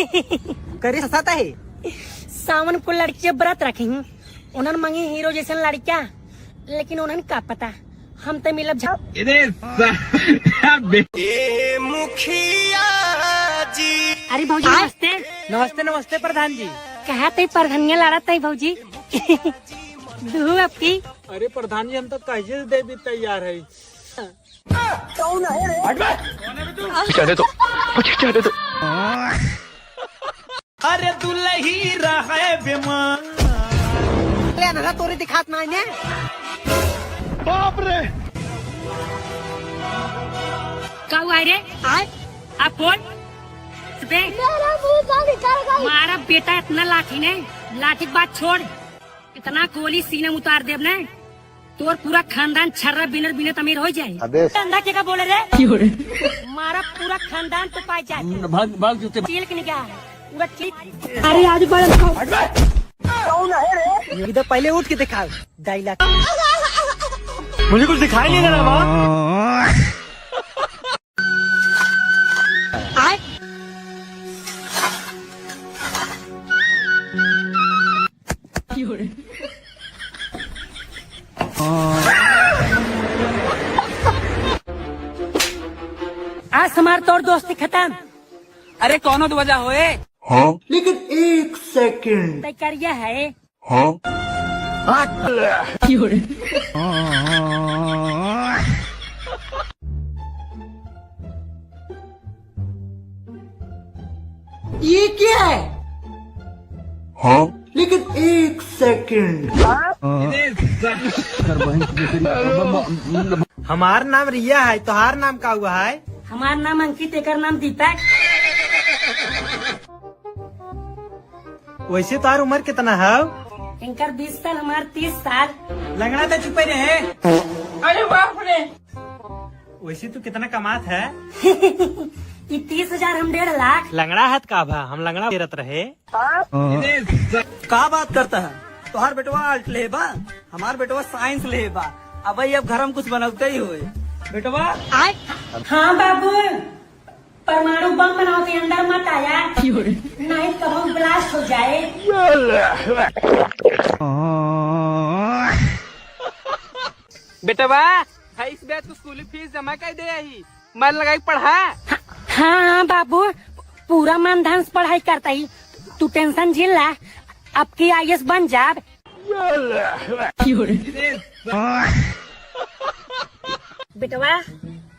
करे हंसाता है। सावन को लड़की व्रत रखी हूँ, उन्होंने मांगी हीरो जैसे लड़किया, लेकिन उन्होंने क्या पता हम तो मिलब मुखिया जी। अरे भौजी नमस्ते। नमस्ते नमस्ते प्रधान जी। कहा थे प्रधानिया लड़ा था भौजी। दूह आपकी। अरे प्रधान जी हम तो कैसे दे भी तैयार है। अरे दुल्ही रहे बीमार। तोरे दिखात ना बाप रे। क्या हुआ रे? आप कौन? हमारा बेटा इतना लाठी ने, लाठी की बात छोड़, इतना गोली सीने में उतार दे ने, तोर पूरा खानदान छर्रा बिनर बिने तमीर हो जाए। अंधा क्या बोले रे? हमारा पूरा खानदान तो पाई जाए। भाग जूते चील के निकाह अरे आज बड़ा ये तो पहले उठ के दिखा डायलॉग। मुझे कुछ दिखाई नहीं दे रहा माँ। आज हमार तोर दोस्ती खत्म। अरे कौन तो वजह होए? हाँ? लेकिन एक सेकंड तय करिया है। हाँ? ये क्या है? हाँ? लेकिन एक सेकंड। हमार नाम रिया है, तोहार नाम का हुआ है? हमार नाम अंकित, एकर नाम दीपक। वैसे तार उम्र कितना है? इनकर 20 साल, हमार 30 साल। लंगड़ा तो चुपे रहे। अरे बाप रे। वैसे तू कितना कमात है? ये 30,000, हम 1.5 लाख। लंगड़ा है का भा हम लंगड़ा देरत रहे। का बात करता है? तोहार बेटवा आर्ट ले बा, हमार बेटवा साइंस ले बा। अब घर हम कुछ बनाते ही हुए बेटवा। हाँ बाबू, परमाणु बम बनाओ के अंदर मत आया, नहीं तो हम ब्लास्ट हो जाए। बेटवा इस बैच को स्कूल फीस जमा कर दे ही, मन लगाई पढ़ा। हाँ बाबू, पूरा मन ध्यान से पढ़ाई करता ही, तू टेंशन झेल ला, अब की IAS बन जा। बेटवा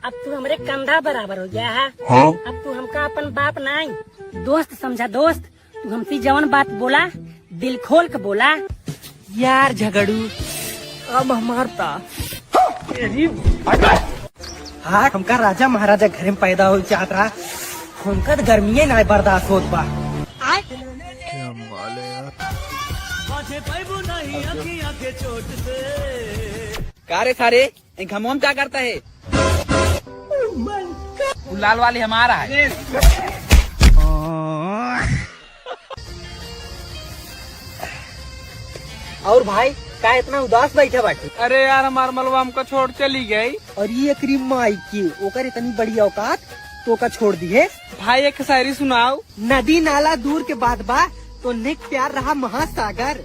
अब तू हमारे कंधा बराबर हो गया है। हाँ? अब तू हमका अपन बाप नहीं दोस्त समझा। दोस्त तू हमसे जवन बात बोला दिल खोल के बोला। यार झगड़ू अब हमारता। हाँ हमका राजा महाराजा घर में पैदा हो चाहता, हमका तो गर्मी ना बर्दाश्त होत बा। कारे सारे घमोम क्या करता है? लाल वाली हमारा है। और भाई का इतना उदास बैठा बाटे? अरे यार हमार मलवा हमको छोड़ चली गई। और ये क्रीम माई की ओकर इतनी बड़ी औकात तो का छोड़ दी है। भाई एक शायरी सुनाओ। नदी नाला दूर के बाद बा तो निक प्यार रहा महासागर।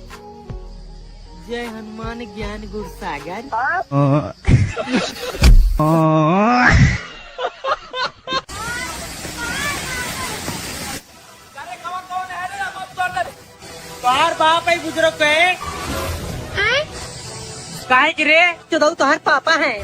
जय हनुमान ज्ञान गुर सागर। बार बाप है बुजुर्ग पे काहे के रे? तो तुम्हारे पापा हैं।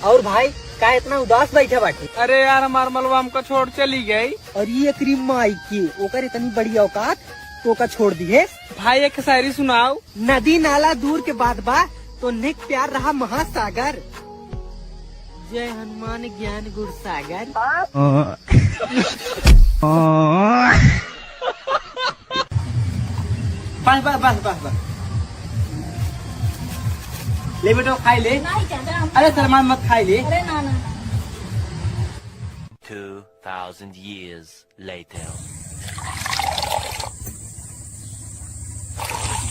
और भाई का इतना उदास बैठा बाटे? अरे यार हमार मलवा हमको छोड़ चली गई। और ये क्रीम माई की ओकर इतनी बड़ी औकात तो का छोड़ दी है। भाई एक शायरी सुनाओ। नदी नाला दूर के बाद बा तो निक प्यार रहा महासागर। जय हनुमान ज्ञान गुर सागर। बस बस बस बस बस ले बेटो खाई ले। अरे सलमान मत खाई ले। 2,000 years later.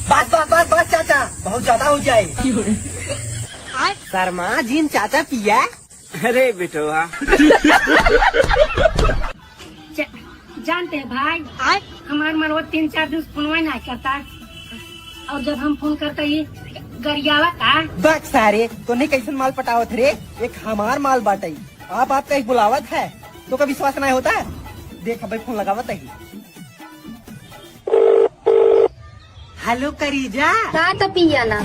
बस बस बस बस चाचा बहुत ज्यादा हो जाए। शर्मा जिन चाचा पिया अरे बेटवा जानते हैं भाई, हमारे मनवा 3-4 दिन फोन नहीं करता, और जब हम फोन करते ही गरियावा था। बक सारे तो नहीं कैसे माल पटावत रे, एक हमार माल बाटाई आप कहीं बुलावत है तो का विश्वास नहीं होता है। देख भाई फोन लगावत है। हेलो करीजा का तो पिया ना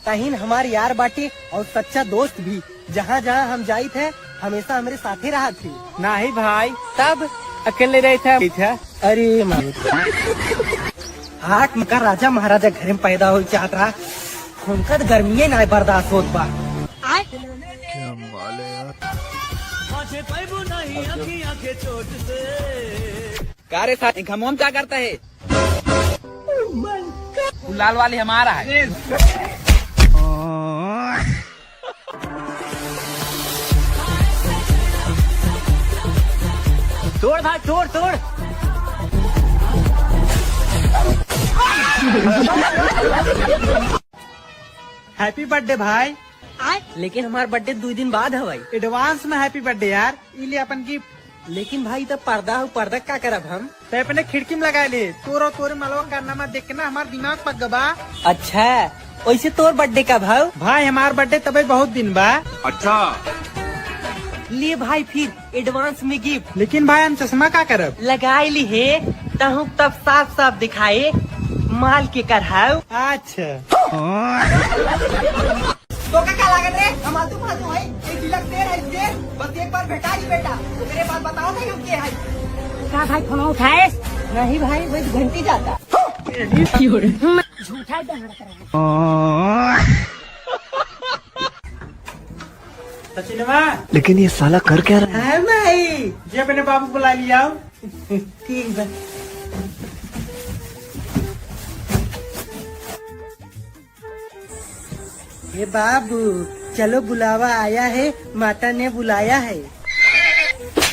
तहीन हमार यार बाटी और सच्चा दोस्त भी, जहाँ जहाँ हम जाई थे हमेशा हमारे साथ ही रहा थी। नहीं भाई, तब अकेले रहे थे। अरे हाट मका राजा महाराजा घर में पैदा हो चाहत रहा, उनका गर्मी नहीं बर्दाश्त होत बा। कारे साथ घमोम क्या करता है? लाल वाली हमारा है। तोड़ भाई तोड़ तोड़। हैप्पी बर्थडे भाई। लेकिन हमारा बर्थडे 2 दिन बाद है भाई। एडवांस में हैप्पी बर्थडे यार, इले अपन गिफ्ट। लेकिन भाई तब पर्दा क्या करब हम? तो अपने खिड़की में लगा ले, तोरे मलवा करना मत देख के ना हमार दिमाग पक गबा। अच्छा वैसे तोर बर्थडे का भाव? भाई हमार बर्थडे तबे बहुत दिन बा। अच्छा लिए भाई फिर एडवांस में गिफ्ट। लेकिन भाई हम चश्मा क्या करब? लगाई ली है तहु तब साफ साफ दिखाए माल के करहाव। अच्छा तो क्या लागत रे? हम आलतू फालतू है, एक तिलक तेर है तेर, बस एक बार भेटा ही बेटा। तो मेरे पास बताओ नहीं हम के है। का भाई फोन उठाए? नहीं भाई वही घंटी जाता। झूठा ही दहड़ कर सचिनवा। लेकिन ये साला कर क्या रहा है? भाई जी अपने बाबू बुला लिया। ठीक है। हे बाबू चलो बुलावा आया है, माता ने बुलाया है।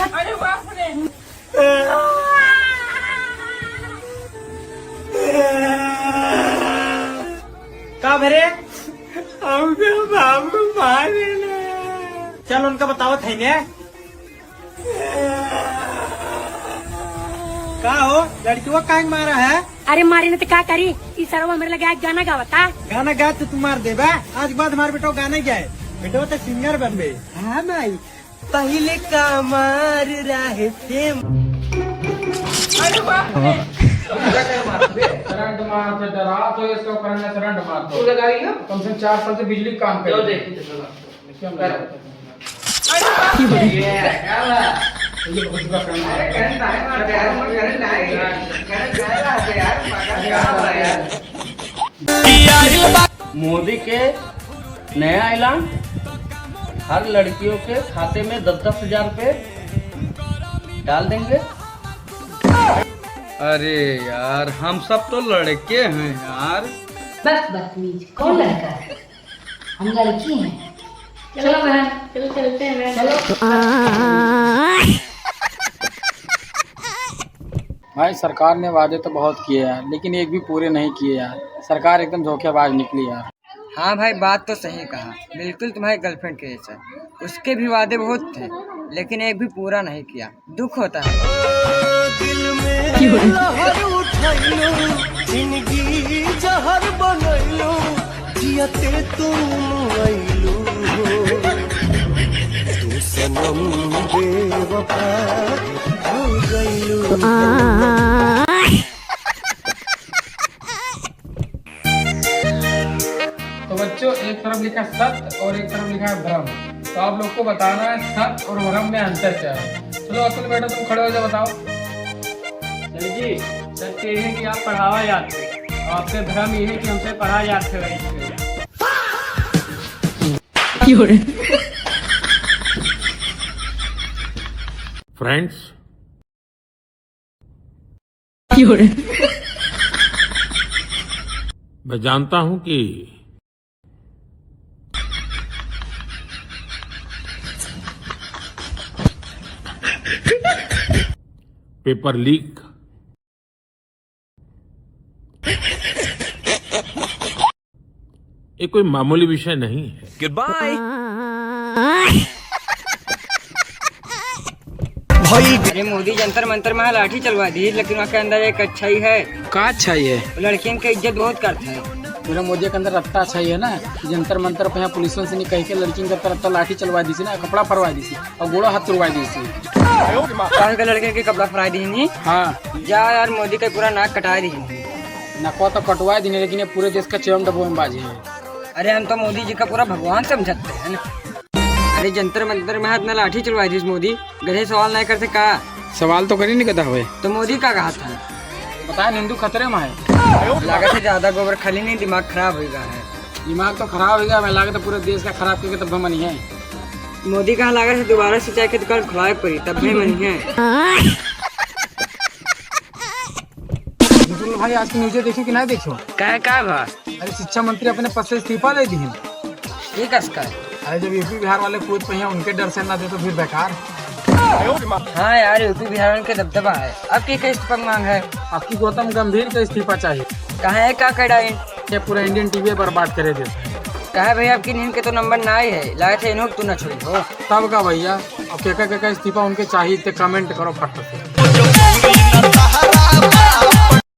अरे बाप रे। का भरे? बाबू मारे। चल उनका बताओ थे ने। का हो लड़कियों का मारा है? अरे मारी ने तो क्या करी, इस सरवा मेरे लगे आज गाना गावता। गाना गा तो तुम मार देबा। आज बाद हमारे बेटो गाना गाए, बेटो तो सिंगर बनबे। हाँ भाई पहले का मार रहे थे। अरे बाप रे। करंट मारते डरा तो इसको करंट करंट मारते हो लगाई हो कम से 4 साल से बिजली काम कर। क्या मोदी के नया ऐलान, हर लड़कियों के खाते में 10-10 हजार रुपए डाल देंगे। अरे यार हम सब तो लड़के हैं यार। बस बदतमीज, कौन लड़का है? हम लड़की हैं। चलो बहन, चलो चलते हैं। चलो भाई सरकार ने वादे तो बहुत किए यार, लेकिन एक भी पूरे नहीं किए यार। सरकार एकदम धोखेबाज निकली यार। हाँ भाई बात तो सही कहा, बिल्कुल तुम्हारी गर्लफ्रेंड के जैसा। उसके भी वादे बहुत थे लेकिन एक भी पूरा नहीं किया, दुख होता है। दिल में लहर उठैलो, जिंदगी जहर बनैलो, जियते तुम आइलो, तू सनम बेवफा हो गइलो। तो बच्चों एक तरफ लिखा सत्य और एक तरफ लिखा है भ्रम, तो आप लोग को बताना है सत्य और भ्रम में अंतर क्या है। चलो अतुल बेटा तुम खड़े हो जाओ, बताओ। सर जी सत्य ये है कि आप पढ़ावा जाते और आपके भ्रम ये है कि हमसे पढ़ा जाते हैं। फ्रेंड्स मैं जानता हूं कि पेपर लीक ये कोई मामूली विषय नहीं है। Goodbye. अरे मोदी जंतर मंतर में लाठी चलवा दी, लेकिन वहाँ के अंदर एक अच्छाई है। का अच्छा ही है? लड़कियों की इज्जत बहुत करते हैं। पूरा मोदी के अंदर रत्ता अच्छा ही है ना, जंतर मंतर पे यहाँ पुलिसों से नहीं कह के लड़की के रत्ता लाठी चलवा दी ना, कपड़ा फरवा दी और गोड़ा हाथ तुड़वा दी। कौन के लड़के के कपड़ा फराई दी? हाँ जा यार, मोदी का पूरा नाक कटा दी। नकवा तो कटवा दी, लेकिन ये पूरे देश का चेवम डब्बो में बाजी है। अरे हम तो मोदी जी का पूरा भगवान समझते हैं ना। अरे जंतर मंतर में हाथ में लाठी चलवाई थी मोदी, गधे सवाल नहीं करते का? सवाल तो करी नहीं कहता हुए तो मोदी का कहा था? बताया हिंदू खतरे में है। लागत है ज्यादा गोबर खाली नहीं, दिमाग खराब हो गया है। दिमाग तो खराब हो गया, मैं लागत पूरे देश का खराब करके तब मनी है। मोदी कहा लागत है दोबारा सिंचाई की दुकान खुलाए पड़ी, तब भी मनी है। भाई आज की न्यूज देखो कि नहीं देखो? क्या भा? अरे शिक्षा मंत्री अपने पद से इस्तीफा दे दी। ठीक है इसका। अरे जब यूपी बिहार वाले कूद पे हैं, उनके डर से ना दे तो फिर बेकार। हाँ यार, यूपी बिहार के दबदबा है। अब की इस्तीफा मांग है? आपकी गौतम गंभीर का इस्तीफा चाहिए। कहा है क्या कड़ा? ये पूरा इंडियन टीवी बर्बाद करे देते। कहा भैया आपकी नींद के तो नंबर ना ही है, लाए थे इन्हों तू ना छोड़ी हो। तब का भैया, अब क्या इस्तीफा उनके चाहिए थे, कमेंट करो फट से।